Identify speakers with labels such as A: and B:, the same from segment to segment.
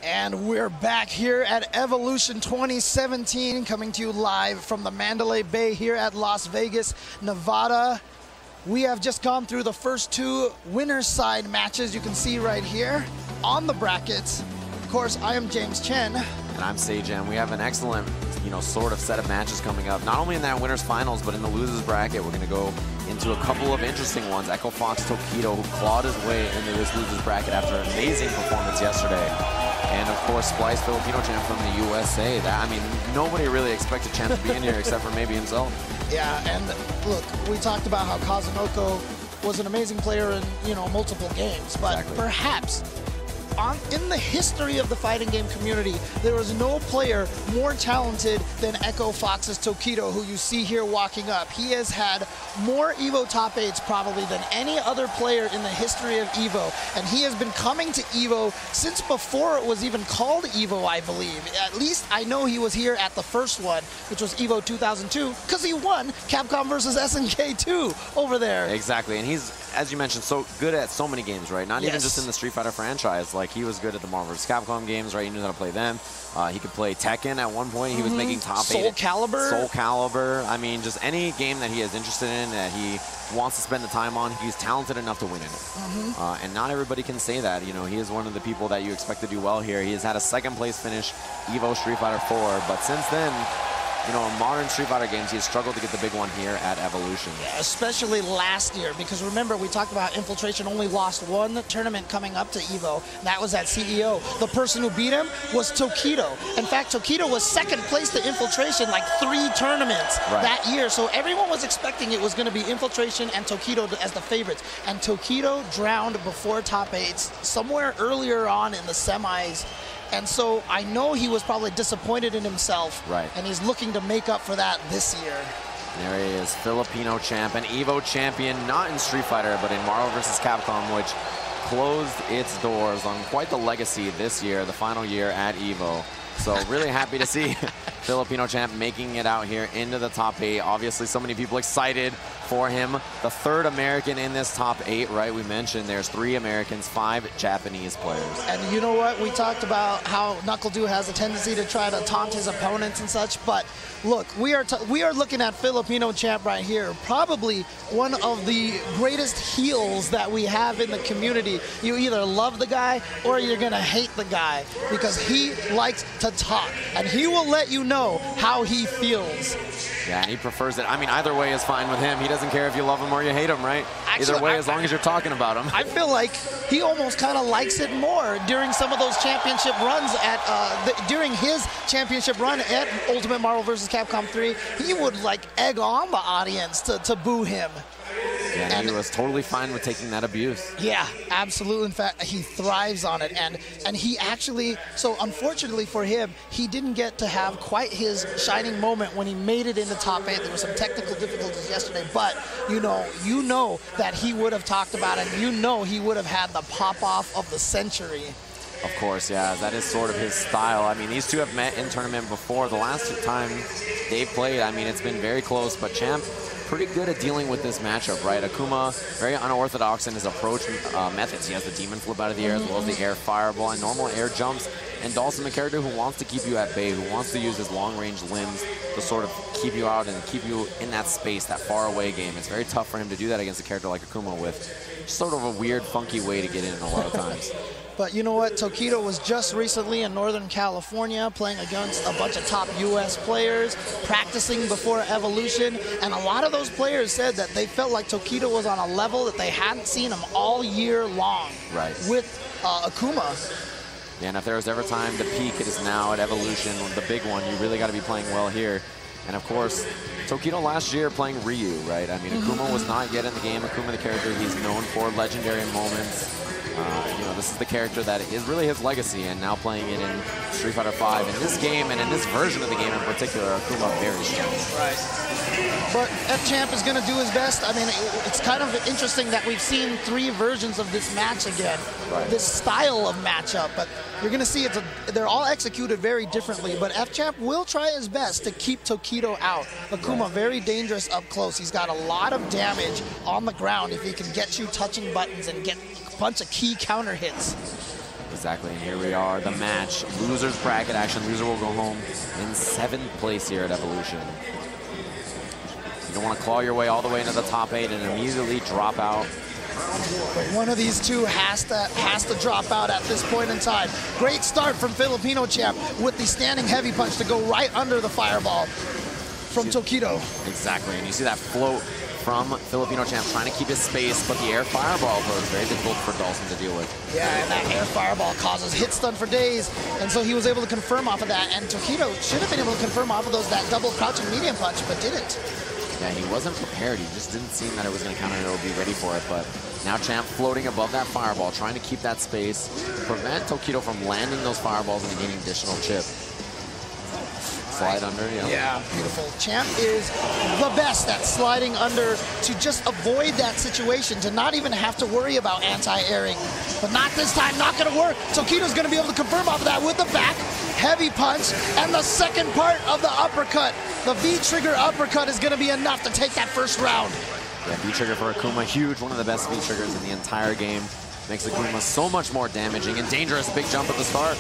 A: And we're back here at Evolution 2017, coming to you live from the Mandalay Bay here at Las Vegas, Nevada. We have just gone through the first two winner's side matches you can see right here on the brackets. Of course, I am James Chen.
B: And I'm SFV. We have an excellent, sort of set of matches coming up. Not only in that winner's finals, but in the losers bracket, we're going to go into a couple of interesting ones. Echo Fox Tokido, who clawed his way into this losers bracket after an amazing performance yesterday. And of course, Splyce, Filipino champ from the USA. Nobody really expected Champ to be in here except for maybe himself.
A: Yeah, and look, we talked about how Kazunoko was an amazing player in, multiple games, but exactly. Perhaps in the history of the fighting game community, there was no player more talented than Echo Fox's Tokido, who you see here walking up. He has had more EVO top 8s probably than any other player in the history of EVO, and he has been coming to EVO since before it was even called EVO, I believe. At least I know he was here at the first one, which was EVO 2002, because he won Capcom versus SNK 2 over there.
B: Exactly, and he's, as you mentioned, so good at so many games, right? Not even just in the Street Fighter franchise. Like, he was good at the Marvel vs. Capcom games, right? He knew how to play them. He could play Tekken at one point. He was making top 8.
A: Soul Calibur.
B: Soul Calibur. I mean, just any game that he is interested in, that he wants to spend the time on, he's talented enough to win in it. And not everybody can say that. He is one of the people that you expect to do well here. He has had a second place finish, EVO Street Fighter 4, but since then, in modern Street Fighter games, he has struggled to get the big one here at Evolution. Yeah,
A: especially last year, because remember, we talked about Infiltration only lost one tournament coming up to EVO, and that was at CEO. The person who beat him was Tokido. In fact, Tokido was second place to Infiltration like 3 tournaments that year, so everyone was expecting it was going to be Infiltration and Tokido as the favorites, and Tokido drowned before top 8s somewhere earlier on in the semis. And so I know he was probably disappointed in himself, and he's looking to make up for that this year.
B: There he is, Filipino champ, an EVO champion, not in Street Fighter, but in Marvel vs. Capcom, which closed its doors on quite the legacy this year, the final year at EVO. So really happy to see Filipino champ making it out here into the top 8. Obviously, so many people excited for him. The third American in this top 8, right? We mentioned there's 3 Americans, 5 Japanese players.
A: And you know what? We talked about how NuckleDu has a tendency to try to taunt his opponents and such, but look, we are looking at Filipino champ right here, probably one of the greatest heels that we have in the community. You either love the guy or you're gonna hate the guy, because he likes to talk, and he will let you know how he feels.
B: Yeah, and he prefers it. I mean, either way is fine with him. He doesn't care if you love him or you hate him, right? Actually, either way, as long as you're talking about him.
A: I feel like he almost kind of likes it more during some of those championship runs during his championship run at Ultimate Marvel vs. Capcom 3. He would like egg on the audience to boo him.
B: Yeah, and he was totally fine with taking that abuse.
A: Yeah, absolutely. In fact, he thrives on it. And he actually, so unfortunately for him, he didn't get to have quite his shining moment when he made it into top 8. There were some technical difficulties yesterday, but you know that he would have talked about it. He would have had the pop-off of the century.
B: Of course, yeah, that is sort of his style. I mean, these two have met in tournament before. The last time they played, I mean, it's been very close, but Champ pretty good at dealing with this matchup, right? Akuma, very unorthodox in his approach methods. He has the demon flip out of the air, as well as the air fireball and normal air jumps. And Dawson, a character who wants to keep you at bay, who wants to use his long-range limbs to sort of keep you out and keep you in that space, that far-away game. It's very tough for him to do that against a character like Akuma with sort of a weird, funky way to get in a lot of times.
A: But you know what? Tokido was just recently in Northern California playing against a bunch of top US players, practicing before Evolution, and a lot of those players said that they felt like Tokido was on a level that they hadn't seen him all year long with Akuma.
B: Yeah, and if there was ever time to peak, it is now at Evolution, the big one. You really got to be playing well here. And of course, Tokido last year playing Ryu, right? I mean, Akuma was not yet in the game. Akuma, the character he's known for, legendary moments. This is the character that is really his legacy, and now playing it in Street Fighter V. In this game, and in this version of the game in particular, Akuma very strong.
A: Right. But FChamp is going to do his best. I mean, it's kind of interesting that we've seen 3 versions of this match again, this style of matchup, but you're going to see they're all executed very differently, but FChamp will try his best to keep Tokido out. Akuma, very dangerous up close. He's got a lot of damage on the ground if he can get you touching buttons and get a bunch of key counter hits.
B: Exactly, and here we are, the match. Loser's bracket action. Loser will go home in 7th place here at Evolution. You don't want to claw your way all the way into the top 8 and immediately drop out.
A: But one of these two has to drop out at this point in time. Great start from Filipino Champ with the standing heavy punch to go right under the fireball from Tokido.
B: Exactly, and you see that float from Filipino Champ trying to keep his space, but the air fireball was very difficult for Dawson to deal with.
A: Yeah, and that air fireball causes hit stun for days, and so he was able to confirm off of that, and Tokido should have been able to confirm off of that double crouching medium punch, but didn't.
B: Yeah, he wasn't prepared. He just didn't seem that it was going to counter or be ready for it, but now Champ floating above that fireball, trying to keep that space, prevent Tokido from landing those fireballs and gaining additional chip. Slide under, yeah.
A: Yeah, beautiful. Champ is the best at sliding under to just avoid that situation, to not even have to worry about anti-airing. But not this time, not gonna work. Tokido's gonna be able to confirm off of that with the back, heavy punch, and the second part of the uppercut. The V-trigger uppercut is gonna be enough to take that first round.
B: Yeah, V-trigger for Akuma, huge, one of the best V-triggers in the entire game. Makes Akuma so much more damaging and dangerous. Big jump at the start.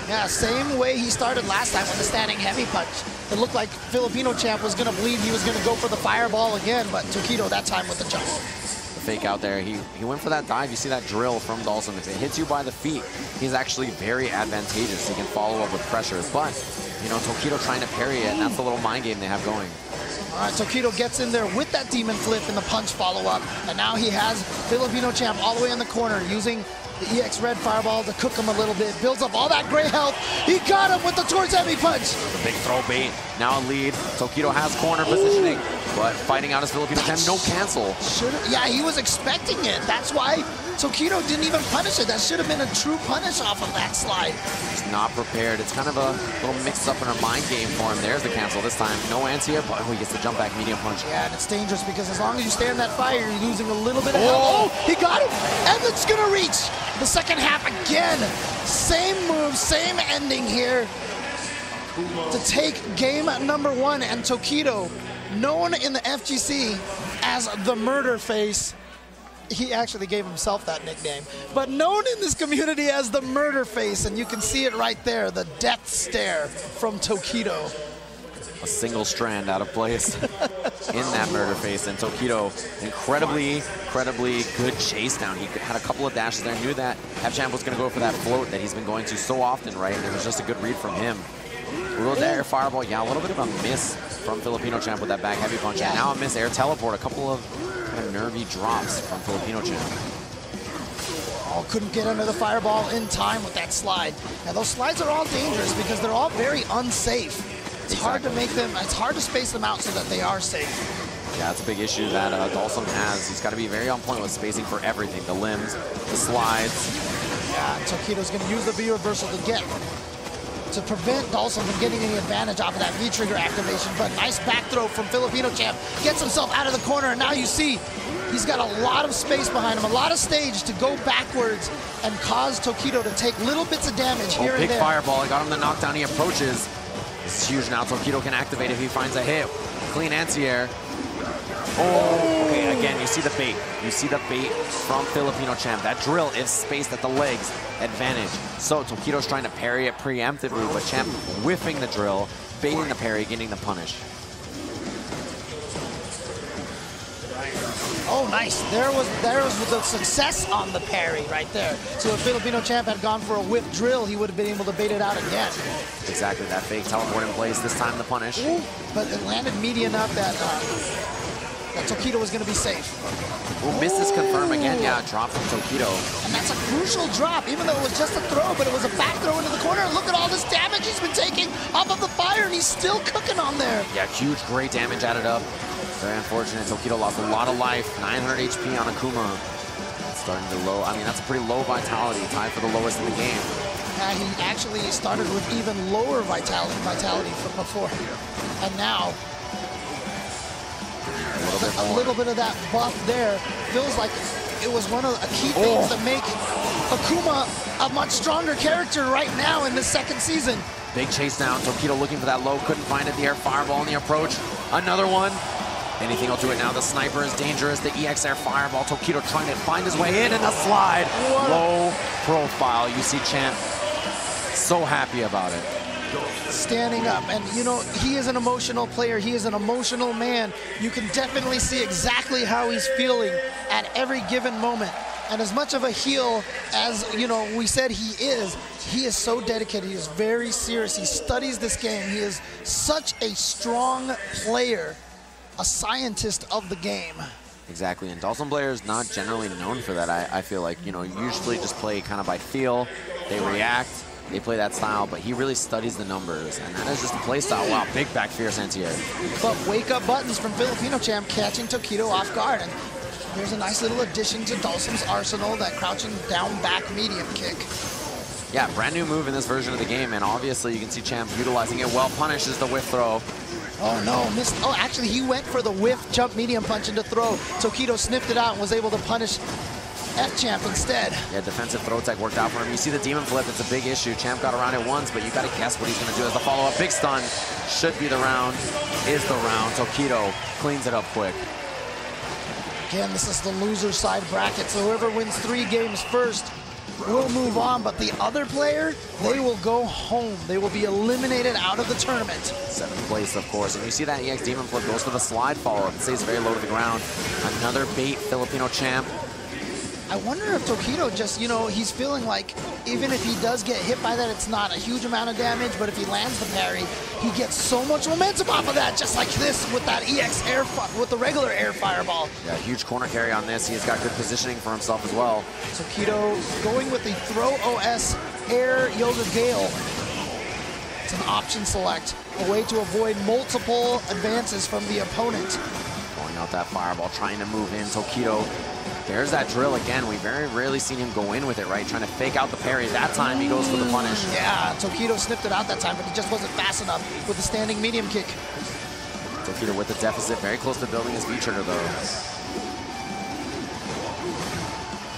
A: Yeah, same way he started last time with the standing heavy punch. It looked like Filipino Champ was going to believe he was going to go for the fireball again, but Tokido that time with the jump.
B: The fake out there, he went for that dive. You see that drill from Dawson. If it hits you by the feet, he's actually very advantageous. He can follow up with pressure, but, you know, Tokido trying to parry it, and that's the little mind game they have going.
A: All right, Tokido gets in there with that demon flip and the punch follow-up, and now he has Filipino Champ all the way in the corner using the EX Red Fireball to cook him a little bit. Builds up all that gray health. He got him with the towards heavy punch.
B: The big throw bait. Now a lead. Tokido has corner positioning, but fighting out his Filipino Champ. No cancel.
A: Yeah, he was expecting it. That's why Tokido didn't even punish it. That should have been a true punish off of that slide.
B: He's not prepared. It's kind of a little mixed up in a mind game for him. There's the cancel this time. No anti-air, but he gets the jump back medium punch.
A: Yeah, and it's dangerous because as long as you stay in that fire, you're losing a little bit of health. Oh, he got it, and it's gonna reach the second half again. Same move, same ending here to take game number 1. And Tokido, known in the FGC as the murder face, he actually gave himself that nickname, but known in this community as the murder face, and you can see it right there, the death stare from Tokido.
B: A single strand out of place in that murder face, and Tokido, incredibly good chase down. He had a couple of dashes there, knew that FChamp was going to go for that float that he's been going to so often, right? And it was just a good read from him. A little air fireball, yeah, a little bit of a miss from Filipino Champ with that back heavy punch, and now a miss air teleport, a couple of kind of nervy drops from Filipino Champ.
A: Oh, couldn't get under the fireball in time with that slide. Now those slides are all dangerous because they're all very unsafe. It's hard to make them, it's hard to space them out so that they are safe.
B: Yeah, that's a big issue that Dawson has. He's got to be very on point with spacing for everything. The limbs, the slides.
A: Yeah, Tokido's going to use the V reversal to prevent Dawson from getting any advantage off of that V-trigger activation. But nice back throw from Filipino Champ. Gets himself out of the corner, and now you see he's got a lot of space behind him, a lot of stage to go backwards and cause Tokido to take little bits of damage here and there.
B: Big fireball. He got him the knockdown. He approaches. This is huge now. Tokido can activate if he finds a hit. Clean anti-air. Oh, okay, again, you see the bait. You see the bait from Filipino Champ. That drill is spaced at the legs, advantage. So Tokido's trying to parry it preemptively, but Champ whiffing the drill, baiting the parry, getting the punish.
A: Oh, nice. There was the success on the parry right there. So if Filipino Champ had gone for a whip drill, he would have been able to bait it out again.
B: Exactly, that fake teleport in place, this time the punish.
A: Ooh, but it landed meaty enough that Tokido was going to be safe.
B: Ooh, misses confirm again. Yeah, drop from Tokido.
A: And that's a crucial drop, even though it was just a throw, but it was a back throw into the corner. And look at all this damage he's been taking off of the fire, and he's still cooking on there.
B: Yeah, huge, great damage added up. Very unfortunate. Tokido lost a lot of life. 900 HP on Akuma. That's starting to low. I mean, that's a pretty low vitality, tied for the lowest in the game.
A: Yeah, he actually started with even lower vitality from before. And now, a little bit of that buff there feels like it was one of the key things that make Akuma a much stronger character right now in this second season.
B: Big chase down. Tokido looking for that low, couldn't find it. The air fireball in the approach. Another one. Anything will do it now. The sniper is dangerous. The EX air fireball. Tokido trying to find his way in the slide. Low profile. You see Champ so happy about it.
A: Standing up, and you know, he is an emotional player. He is an emotional man. You can definitely see exactly how he's feeling at every given moment. And as much of a heel as, you know, we said he is so dedicated. He is very serious. He studies this game. He is such a strong player, a scientist of the game.
B: Exactly, and Dawson Blair is not generally known for that. I feel like, you know, usually just play kind of by feel. They react, they play that style, but he really studies the numbers, and that is just a play style. Wow, big back fierce anti-air.
A: But wake-up buttons from Filipino Champ catching Tokido off guard, and here's a nice little addition to Dawson's arsenal, that crouching down back medium kick.
B: Yeah, brand new move in this version of the game, and obviously you can see Champ utilizing it well. Punishes the whiff throw.
A: Oh no, missed. Oh, actually he went for the whiff jump medium punch into throw. Tokido sniffed it out and was able to punish FChamp instead.
B: Yeah, defensive throw tech worked out for him. You see the demon flip, it's a big issue. Champ got around it once, but you gotta guess what he's gonna do as the follow-up. Big stun, should be the round, is the round. Tokido cleans it up quick.
A: Again, this is the loser side bracket, so whoever wins 3 games first will move on, but the other player, they will go home. They will be eliminated out of the tournament.
B: 7th place, of course. And you see that EX demon flip goes for the slide follow-up. It stays very low to the ground. Another bait Filipino Champ.
A: I wonder if Tokido just, you know, he's feeling like even if he does get hit by that, it's not a huge amount of damage, but if he lands the parry, he gets so much momentum off of that, just like this with that EX air, with the regular air fireball.
B: Yeah, huge corner carry on this. He's got good positioning for himself as well.
A: Tokido going with the throw OS air Yoga Gale. It's an option select, a way to avoid multiple advances from the opponent.
B: Going out that fireball, trying to move in. Tokido, there's that drill again. We've very rarely seen him go in with it, right? Trying to fake out the parry. That time he goes for the punish.
A: Yeah, Tokido sniffed it out that time, but he just wasn't fast enough with the standing medium kick.
B: Tokido with the deficit, very close to building his V-trigger though.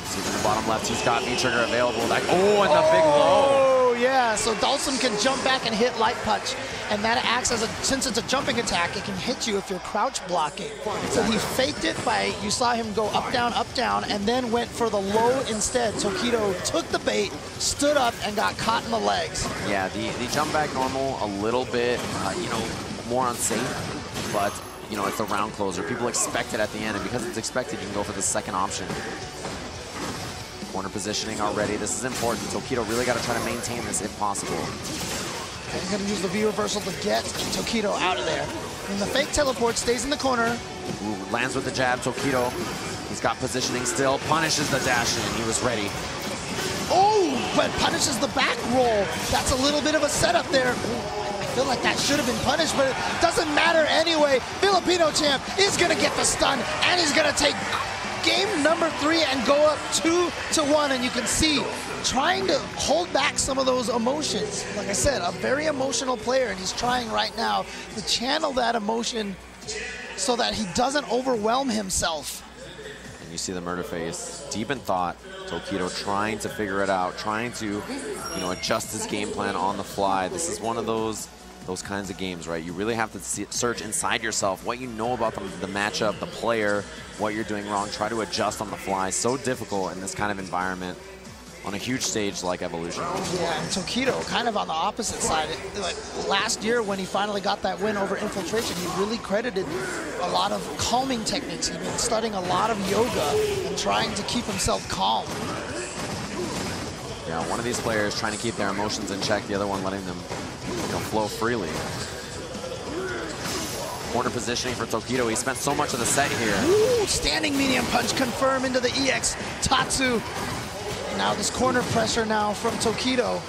B: See in the bottom left, he's got V-trigger available. Like, oh, and the big low.
A: Oh, yeah, so Dawson can jump back and hit light punch, and that acts as a, since it's a jumping attack, it can hit you if you're crouch blocking. So he faked it by, you saw him go up, down, and then went for the low instead. Tokido took the bait, stood up, and got caught in the legs.
B: Yeah, the jump back normal, a little bit, you know, more unsafe, but, you know, it's a round closer. People expect it at the end, and because it's expected, you can go for the second option. Corner positioning already. This is important. Tokido really got to try to maintain this if possible.
A: He's going to use the V reversal to get Tokido out of there. And the fake teleport stays in the corner.
B: Ooh, lands with the jab. Tokido, he's got positioning still. Punishes the dash in. He was ready.
A: Oh, but punishes the back roll. That's a little bit of a setup there. I feel like that should have been punished, but it doesn't matter anyway. Filipino Champ is going to get the stun, and he's going to take game number 3 and go up 2-1, and you can see trying to hold back some of those emotions. Like I said, a very emotional player, and he's trying right now to channel that emotion so that he doesn't overwhelm himself.
B: And you see the murder face, deep in thought. Tokido trying to figure it out, trying to, you know, adjust his game plan on the fly. This is one of those kinds of games, right? You really have to search inside yourself what you know about the matchup, the player, what you're doing wrong, try to adjust on the fly. So difficult in this kind of environment on a huge stage like Evolution.
A: Yeah, and Tokido kind of on the opposite side. Like last year when he finally got that win over Infiltration, he really credited a lot of calming techniques. He'd been studying a lot of yoga and trying to keep himself calm.
B: Yeah, one of these players trying to keep their emotions in check, the other one letting them, you know, flow freely. Corner positioning for Tokido. He spent so much of the set here.
A: Ooh, standing medium punch confirm into the EX Tatsu. Now this corner pressure now from Tokido.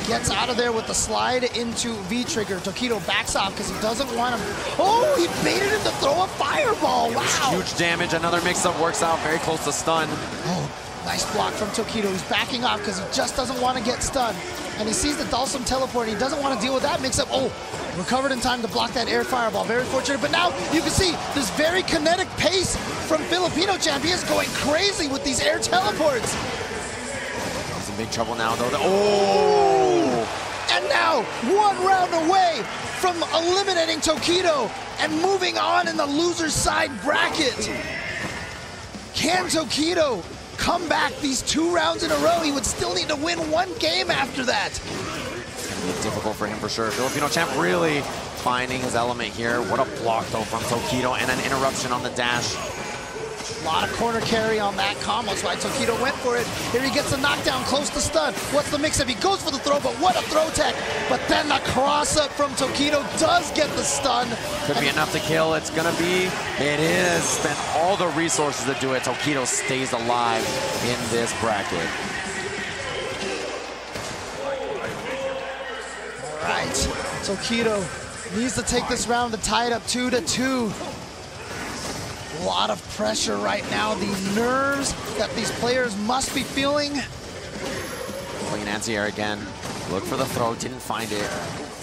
A: Gets out of there with the slide into V-trigger. Tokido backs off because he doesn't want him. Oh, he baited him to throw a fireball. Wow.
B: Huge damage. Another mix-up works out. Very close to stun.
A: Oh, nice block from Tokido. He's backing off because he just doesn't want to get stunned. And he sees the Dhalsim teleport. He doesn't want to deal with that mix-up. Oh, recovered in time to block that air fireball. Very fortunate. But now you can see this very kinetic pace from Filipino Champ. He is going crazy with these air teleports.
B: He's in big trouble now, though. Oh!
A: And now, 1 round away from eliminating Tokido and moving on in the loser's side bracket. Can Tokido come back these 2 rounds in a row? He would still need to win 1 game after that.
B: It's going to be difficult for him for sure. Filipino champ really finding his element here. What a block though from Tokido, and an interruption on the dash.
A: A lot of corner carry on that combo. That's why Tokido went for it. Here he gets a knockdown close to stun. What's the mix-up? He goes for the throw, but what a throw tech. But then the cross-up from Tokido does get the stun.
B: Could be enough to kill. It's going to be. It is. Spent all the resources to do it. Tokido stays alive in this bracket.
A: All right. Tokido needs to take this round to tie it up 2-2. A lot of pressure right now. The nerves that these players must be feeling.
B: Pulling an anti-air again. Look for the throw, didn't find it.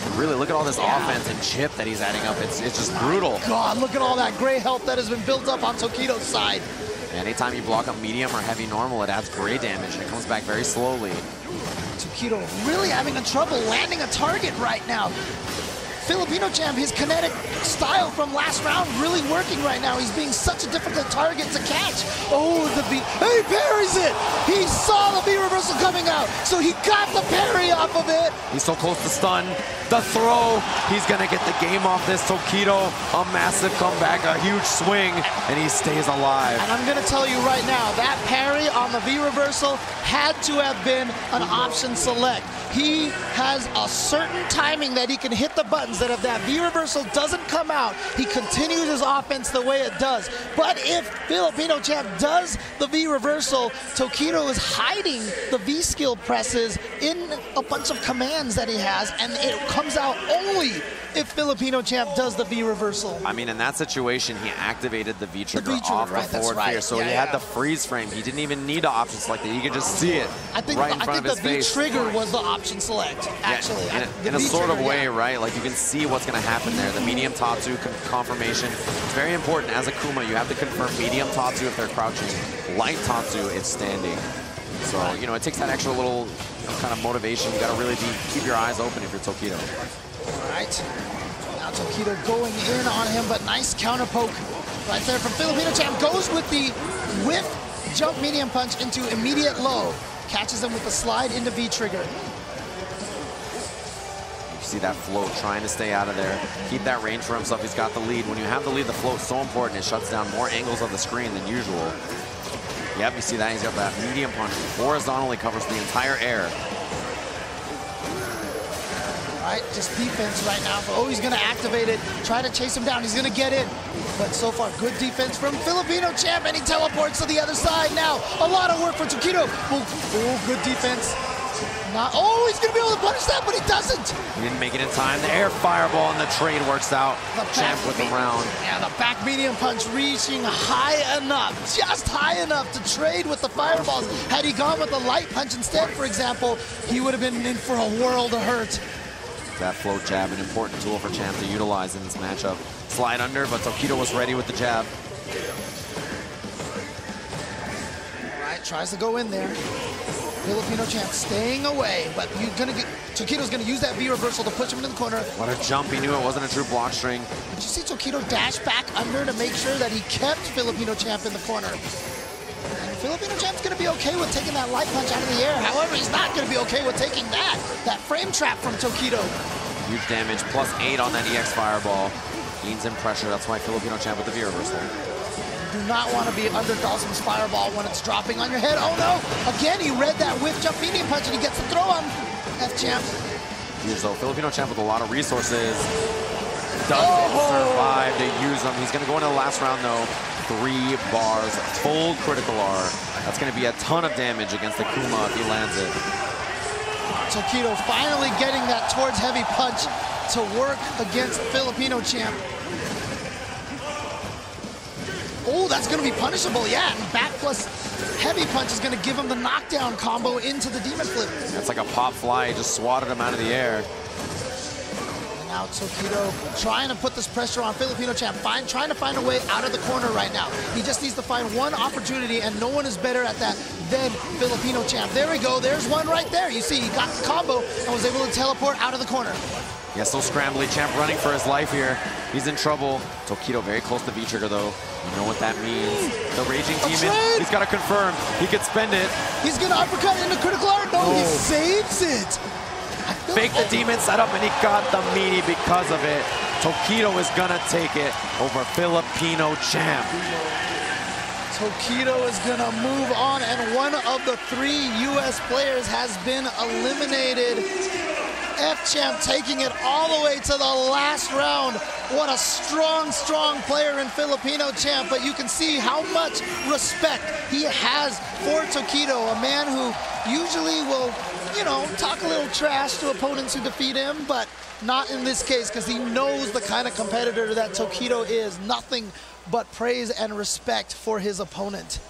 B: And really, look at all this offense and chip that he's adding up. It's just brutal.
A: God, look at all that gray health that has been built up on Tokido's side.
B: Anytime you block a medium or heavy normal, it adds gray damage, and it comes back very slowly.
A: Tokido really having a trouble landing a target right now. Filipino champ, his kinetic style from last round really working right now. He's being such a difficult target to catch. Oh, the V, he parries it! He saw the V reversal coming out, so he got the parry off of it.
B: He's so close to stun. The throw, he's gonna get the game off this. Tokido, a massive comeback, a huge swing, and he stays alive.
A: And I'm gonna tell you right now, that parry on the V reversal had to have been an option select. He has a certain timing that he can hit the buttons, that if that V reversal doesn't come out, he continues his offense the way it does. But if Filipino champ does the V reversal, Tokido is hiding the V skill presses in a bunch of commands that he has, and it comes out only if Filipino champ does the V reversal.
B: I mean, in that situation, he activated the V trigger off the forward fear, so he had the freeze frame. He didn't even need to option select it. He could just see it right in front of his face.
A: I think the V trigger was the option select, actually.
B: Yeah, in a sort of way, right? Like, you can see what's going to happen there. The medium Tatsu confirmation. It's very important. As a Kuma, you have to confirm medium Tatsu if they're crouching. Light Tatsu, it's standing. So, you know, it takes that extra little kind of motivation. You got to really keep your eyes open if you're Tokido.
A: All right. Now Tokido going in on him, but nice counter poke right there from Filipino champ. Goes with the whip jump medium punch into immediate low. Catches him with the slide into V trigger.
B: You see that float, trying to stay out of there. Keep that range for himself. He's got the lead. When you have the lead, the float's so important. It shuts down more angles of the screen than usual. Yep, you see that. He's got that medium punch. Horizontally covers the entire air.
A: Right, just defense right now. Oh, he's gonna activate it. Try to chase him down. He's gonna get in. But so far, good defense from Filipino champ, and he teleports to the other side now. A lot of work for Tokido. Oh, good defense. Oh, he's gonna be able to punish that, but he doesn't.
B: He didn't make it in time. The air fireball and the trade works out. Champ with the round.
A: Yeah, the back medium punch reaching high enough, just high enough to trade with the fireballs. Had he gone with the light punch instead, for example, he would have been in for a world of hurt.
B: That float jab, an important tool for Champ to utilize in this matchup. Slide under, but Tokido was ready with the jab.
A: All right, tries to go in there. Filipino champ staying away, but Tokido's gonna use that V reversal to push him into the corner.
B: What a jump, he knew it wasn't a true block string.
A: Did you see Tokido dash back under to make sure that he kept Filipino champ in the corner? And Filipino champ's gonna be okay with taking that light punch out of the air. However, he's not gonna be okay with taking that frame trap from Tokido.
B: Huge damage, +8 on that EX fireball. Gains in pressure, that's why Filipino champ with the V reversal.
A: Do not want to be under Dawson's fireball when it's dropping on your head. Oh no! Again, he read that whiff jump medium punch and he gets the throw on FChamp.
B: Huge though, Filipino champ with a lot of resources. Doesn't survive to use them. He's gonna go into the last round though. 3 bars, full critical R. That's gonna be a ton of damage against the Kuma if he lands it.
A: Tokido finally getting that towards heavy punch to work against Filipino champ. Oh, that's going to be punishable, yeah. And back plus heavy punch is going to give him the knockdown combo into the demon flip.
B: That's like a pop fly. He just swatted him out of the air.
A: And now Tokido trying to put this pressure on Filipino champ, trying to find a way out of the corner right now. He just needs to find one opportunity, and no one is better at that than Filipino champ. There we go. There's one right there. You see, he got the combo and was able to teleport out of the corner.
B: Yeah, so scrambly. Champ running for his life here. He's in trouble. Tokido very close to V-trigger, though. You know what that means. The Raging Demon, he's got to confirm. He could spend it.
A: He's going to uppercut into critical art. No, he saves it.
B: Fake the demon setup, and he got the meaty because of it. Tokido is going to take it over Filipino champ.
A: Tokido is going to move on, and one of the 3 U.S. players has been eliminated. FChamp taking it all the way to the last round. What a strong, strong player in Filipino champ, but you can see how much respect he has for Tokido, a man who usually will, you know, talk a little trash to opponents who defeat him, but not in this case, because he knows the kind of competitor that Tokido is. Nothing but praise and respect for his opponent.